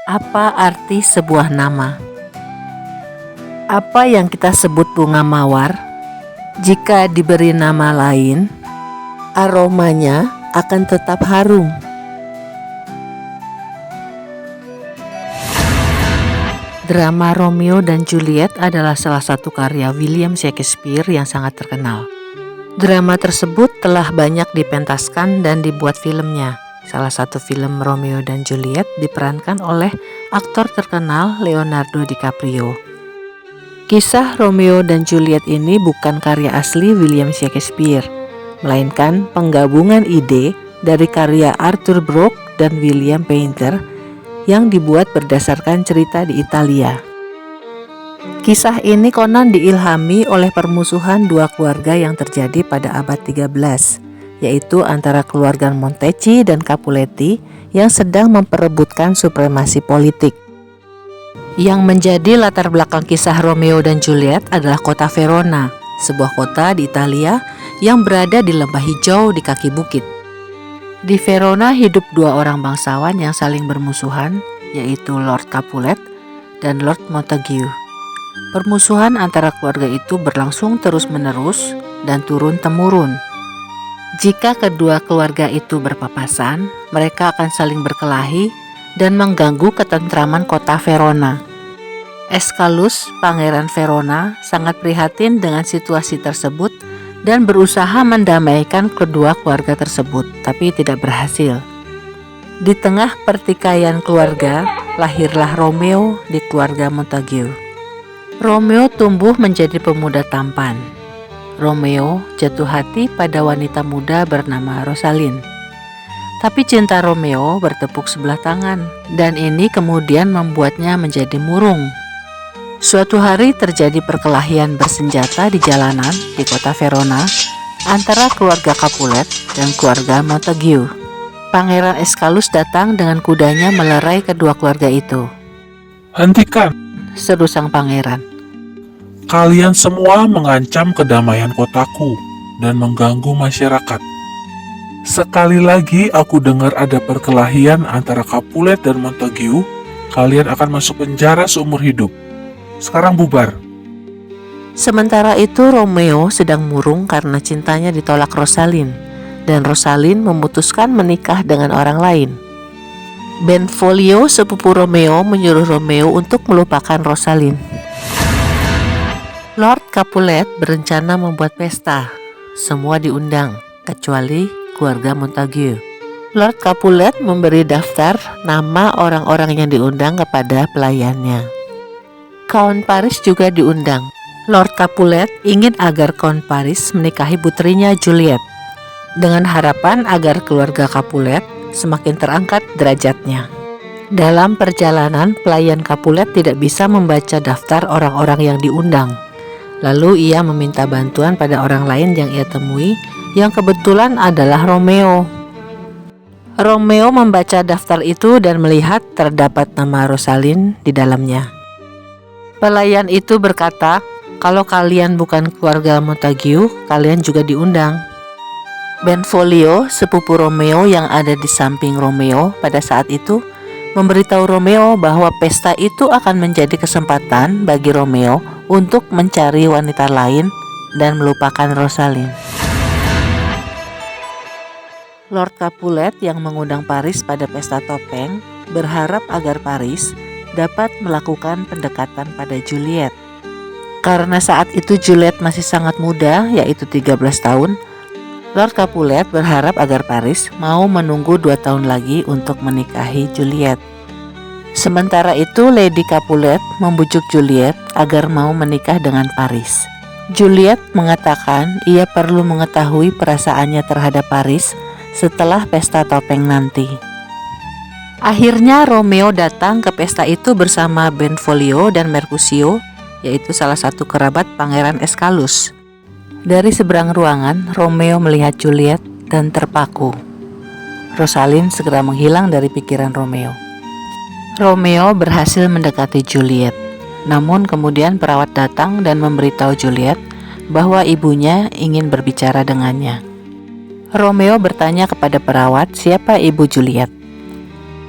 Apa arti sebuah nama? Apa yang kita sebut bunga mawar, jika diberi nama lain, aromanya akan tetap harum. Drama Romeo dan Juliet adalah salah satu karya William Shakespeare yang sangat terkenal. Drama tersebut telah banyak dipentaskan dan dibuat filmnya. Salah satu film Romeo dan Juliet diperankan oleh aktor terkenal Leonardo DiCaprio. Kisah Romeo dan Juliet ini bukan karya asli William Shakespeare, melainkan penggabungan ide dari karya Arthur Brooke dan William Painter yang dibuat berdasarkan cerita di Italia. Kisah ini konon diilhami oleh permusuhan dua keluarga yang terjadi pada abad 13, yaitu antara keluarga Montecchi dan Capuletti yang sedang memperebutkan supremasi politik. Yang menjadi latar belakang kisah Romeo dan Juliet adalah kota Verona, sebuah kota di Italia yang berada di lembah hijau di kaki bukit. Di Verona hidup dua orang bangsawan yang saling bermusuhan, yaitu Lord Capulet dan Lord Montague. Permusuhan antara keluarga itu berlangsung terus-menerus dan turun-temurun. Jika kedua keluarga itu berpapasan, mereka akan saling berkelahi dan mengganggu ketentraman kota Verona. Escalus, pangeran Verona, sangat prihatin dengan situasi tersebut dan berusaha mendamaikan kedua keluarga tersebut, tapi tidak berhasil. Di tengah pertikaian keluarga, lahirlah Romeo di keluarga Montague. Romeo tumbuh menjadi pemuda tampan. Romeo jatuh hati pada wanita muda bernama Rosalind. Tapi cinta Romeo bertepuk sebelah tangan, dan ini kemudian membuatnya menjadi murung. Suatu hari terjadi perkelahian bersenjata di jalanan di kota Verona antara keluarga Capulet dan keluarga Montague. Pangeran Escalus datang dengan kudanya melerai kedua keluarga itu. "Hentikan! Seru sang pangeran. Kalian semua mengancam kedamaian kotaku dan mengganggu masyarakat. Sekali lagi aku dengar ada perkelahian antara Capulet dan Montague, kalian akan masuk penjara seumur hidup. Sekarang bubar." Sementara itu Romeo sedang murung karena cintanya ditolak Rosalind, dan Rosalind memutuskan menikah dengan orang lain. Benvolio, sepupu Romeo, menyuruh Romeo untuk melupakan Rosalind. Lord Capulet berencana membuat pesta. Semua diundang, kecuali keluarga Montague. Lord Capulet memberi daftar nama orang-orang yang diundang kepada pelayannya. Count Paris juga diundang. Lord Capulet ingin agar Count Paris menikahi putrinya Juliet, dengan harapan agar keluarga Capulet semakin terangkat derajatnya. Dalam perjalanan, pelayan Capulet tidak bisa membaca daftar orang-orang yang diundang. Lalu ia meminta bantuan pada orang lain yang ia temui, yang kebetulan adalah Romeo. Romeo membaca daftar itu dan melihat terdapat nama Rosalind di dalamnya. Pelayan itu berkata, "Kalau kalian bukan keluarga Montague, kalian juga diundang." Benvolio, sepupu Romeo yang ada di samping Romeo pada saat itu, memberitahu Romeo bahwa pesta itu akan menjadi kesempatan bagi Romeo untuk mencari wanita lain dan melupakan Rosalind. Lord Capulet yang mengundang Paris pada pesta topeng berharap agar Paris dapat melakukan pendekatan pada Juliet. Karena saat itu Juliet masih sangat muda, yaitu 13 tahun, Lord Capulet berharap agar Paris mau menunggu 2 tahun lagi untuk menikahi Juliet. Sementara itu Lady Capulet membujuk Juliet agar mau menikah dengan Paris. Juliet mengatakan ia perlu mengetahui perasaannya terhadap Paris setelah pesta topeng nanti. Akhirnya Romeo datang ke pesta itu bersama Benvolio dan Mercutio, yaitu salah satu kerabat Pangeran Escalus. Dari seberang ruangan, Romeo melihat Juliet dan terpaku. Rosalind segera menghilang dari pikiran Romeo. Romeo berhasil mendekati Juliet, namun kemudian perawat datang dan memberitahu Juliet bahwa ibunya ingin berbicara dengannya. Romeo bertanya kepada perawat siapa ibu Juliet.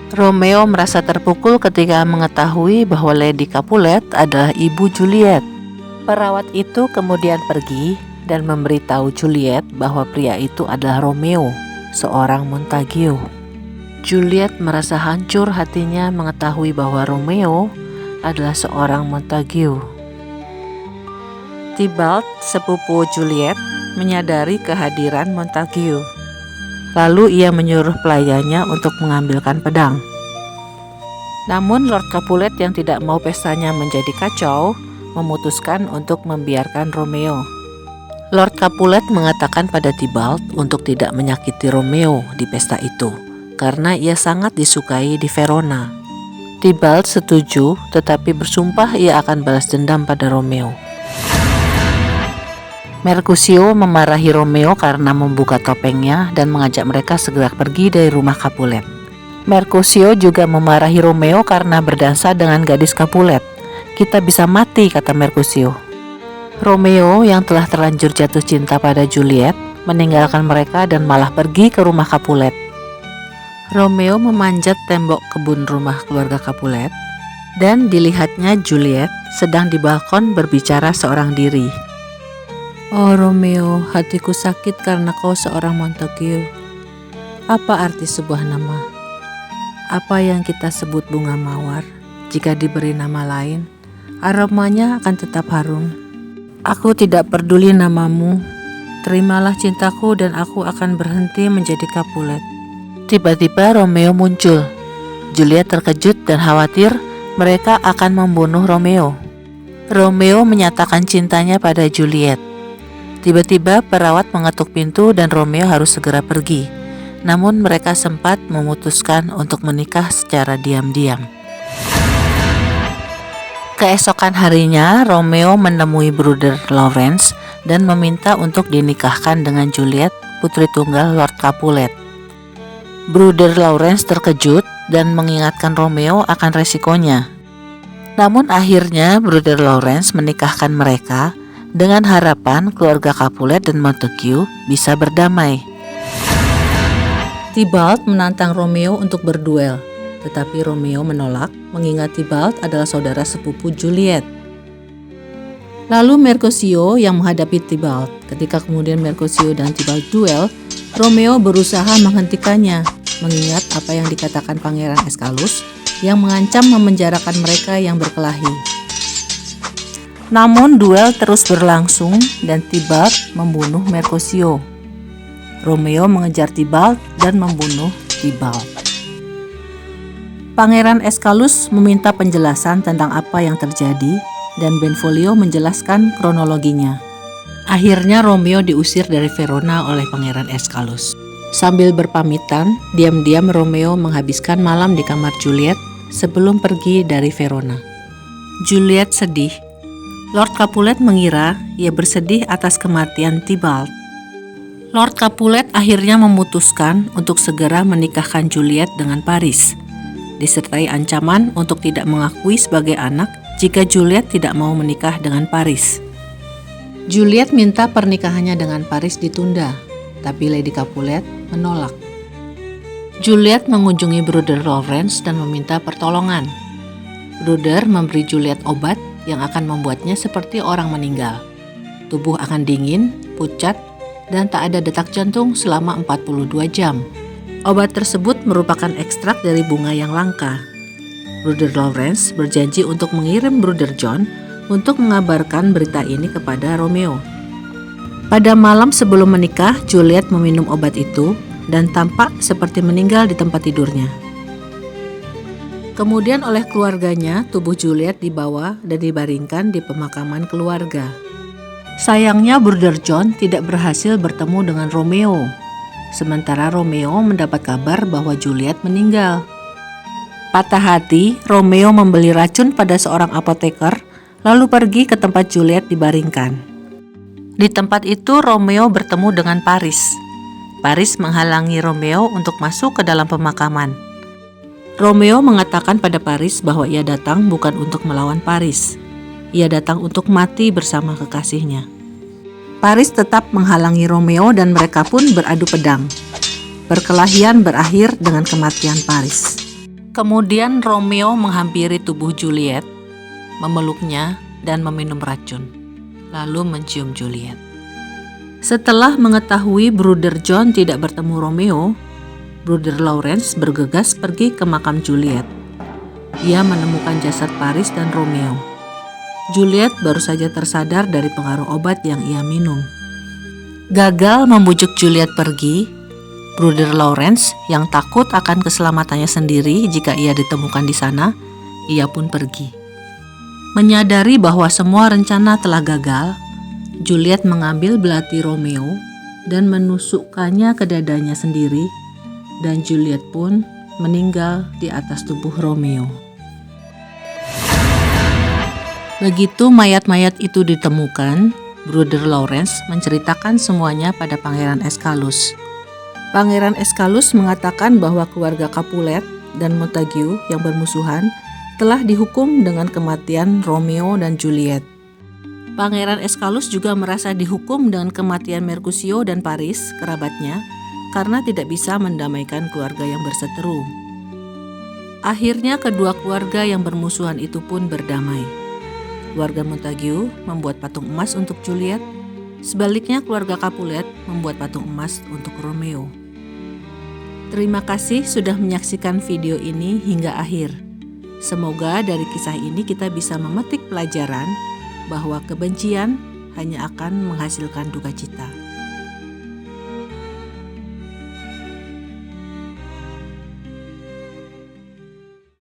Romeo merasa terpukul ketika mengetahui bahwa Lady Capulet adalah ibu Juliet. Perawat itu kemudian pergi dan memberitahu Juliet bahwa pria itu adalah Romeo, seorang Montague. Juliet merasa hancur hatinya mengetahui bahwa Romeo adalah seorang Montague. Tybalt, sepupu Juliet, menyadari kehadiran Montague. Lalu ia menyuruh pelayannya untuk mengambilkan pedang. Namun Lord Capulet yang tidak mau pestanya menjadi kacau, memutuskan untuk membiarkan Romeo. Lord Capulet mengatakan pada Tybalt untuk tidak menyakiti Romeo di pesta itu, karena ia sangat disukai di Verona. Tybalt setuju, tetapi bersumpah ia akan balas dendam pada Romeo. Mercutio memarahi Romeo karena membuka topengnya dan mengajak mereka segera pergi dari rumah Capulet. Mercutio juga memarahi Romeo karena berdansa dengan gadis Capulet. "Kita bisa mati," kata Mercutio. Romeo yang telah terlanjur jatuh cinta pada Juliet meninggalkan mereka dan malah pergi ke rumah Capulet. Romeo memanjat tembok kebun rumah keluarga Capulet dan dilihatnya Juliet sedang di balkon berbicara seorang diri. "Oh Romeo, hatiku sakit karena kau seorang Montague. Apa arti sebuah nama? Apa yang kita sebut bunga mawar, jika diberi nama lain, aromanya akan tetap harum. Aku tidak peduli namamu. Terimalah cintaku dan aku akan berhenti menjadi Capulet." Tiba-tiba Romeo muncul. Juliet terkejut dan khawatir mereka akan membunuh Romeo. Romeo menyatakan cintanya pada Juliet. Tiba-tiba perawat mengetuk pintu dan Romeo harus segera pergi. Namun mereka sempat memutuskan untuk menikah secara diam-diam. Keesokan harinya, Romeo menemui Bruder Lawrence dan meminta untuk dinikahkan dengan Juliet, putri tunggal Lord Capulet. Bruder Lawrence terkejut dan mengingatkan Romeo akan resikonya. Namun akhirnya Bruder Lawrence menikahkan mereka dengan harapan keluarga Capulet dan Montague bisa berdamai. Tybalt menantang Romeo untuk berduel, tetapi Romeo menolak mengingat Tybalt adalah saudara sepupu Juliet. Lalu Mercutio yang menghadapi Tybalt. Ketika kemudian Mercutio dan Tybalt duel, Romeo berusaha menghentikannya, mengingat apa yang dikatakan Pangeran Escalus yang mengancam memenjarakan mereka yang berkelahi. Namun duel terus berlangsung dan Tybalt membunuh Mercutio. Romeo mengejar Tybalt dan membunuh Tybalt. Pangeran Escalus meminta penjelasan tentang apa yang terjadi dan Benvolio menjelaskan kronologinya. Akhirnya Romeo diusir dari Verona oleh Pangeran Escalus. Sambil berpamitan, diam-diam Romeo menghabiskan malam di kamar Juliet sebelum pergi dari Verona. Juliet sedih. Lord Capulet mengira ia bersedih atas kematian Tybalt. Lord Capulet akhirnya memutuskan untuk segera menikahkan Juliet dengan Paris, disertai ancaman untuk tidak mengakui sebagai anak jika Juliet tidak mau menikah dengan Paris. Juliet minta pernikahannya dengan Paris ditunda, tapi Lady Capulet menolak. Juliet mengunjungi Bruder Lawrence dan meminta pertolongan. Bruder memberi Juliet obat yang akan membuatnya seperti orang meninggal. Tubuh akan dingin, pucat, dan tak ada detak jantung selama 42 jam. Obat tersebut merupakan ekstrak dari bunga yang langka. Bruder Lawrence berjanji untuk mengirim Bruder John untuk mengabarkan berita ini kepada Romeo. Pada malam sebelum menikah, Juliet meminum obat itu dan tampak seperti meninggal di tempat tidurnya. Kemudian oleh keluarganya, tubuh Juliet dibawa dan dibaringkan di pemakaman keluarga. Sayangnya Bruder John tidak berhasil bertemu dengan Romeo. Sementara Romeo mendapat kabar bahwa Juliet meninggal. Patah hati, Romeo membeli racun pada seorang apoteker, lalu pergi ke tempat Juliet dibaringkan. Di tempat itu Romeo bertemu dengan Paris. Paris menghalangi Romeo untuk masuk ke dalam pemakaman. Romeo mengatakan pada Paris bahwa ia datang bukan untuk melawan Paris. Ia datang untuk mati bersama kekasihnya. Paris tetap menghalangi Romeo dan mereka pun beradu pedang. Perkelahian berakhir dengan kematian Paris. Kemudian Romeo menghampiri tubuh Juliet, memeluknya dan meminum racun, lalu mencium Juliet. Setelah mengetahui Bruder John tidak bertemu Romeo, Bruder Lawrence bergegas pergi ke makam Juliet. Ia menemukan jasad Paris dan Romeo. Juliet baru saja tersadar dari pengaruh obat yang ia minum. Gagal membujuk Juliet pergi, Bruder Lawrence yang takut akan keselamatannya sendiri jika ia ditemukan di sana, ia pun pergi. Menyadari bahwa semua rencana telah gagal, Juliet mengambil belati Romeo dan menusukkannya ke dadanya sendiri, dan Juliet pun meninggal di atas tubuh Romeo. Begitu mayat-mayat itu ditemukan, Bruder Lawrence menceritakan semuanya pada Pangeran Escalus. Pangeran Escalus mengatakan bahwa keluarga Capulet dan Montague yang bermusuhan telah dihukum dengan kematian Romeo dan Juliet. Pangeran Escalus juga merasa dihukum dengan kematian Mercutio dan Paris, kerabatnya, karena tidak bisa mendamaikan keluarga yang berseteru. Akhirnya kedua keluarga yang bermusuhan itu pun berdamai. Keluarga Montague membuat patung emas untuk Juliet, sebaliknya keluarga Capulet membuat patung emas untuk Romeo. Terima kasih sudah menyaksikan video ini hingga akhir. Semoga dari kisah ini kita bisa memetik pelajaran bahwa kebencian hanya akan menghasilkan duka cita.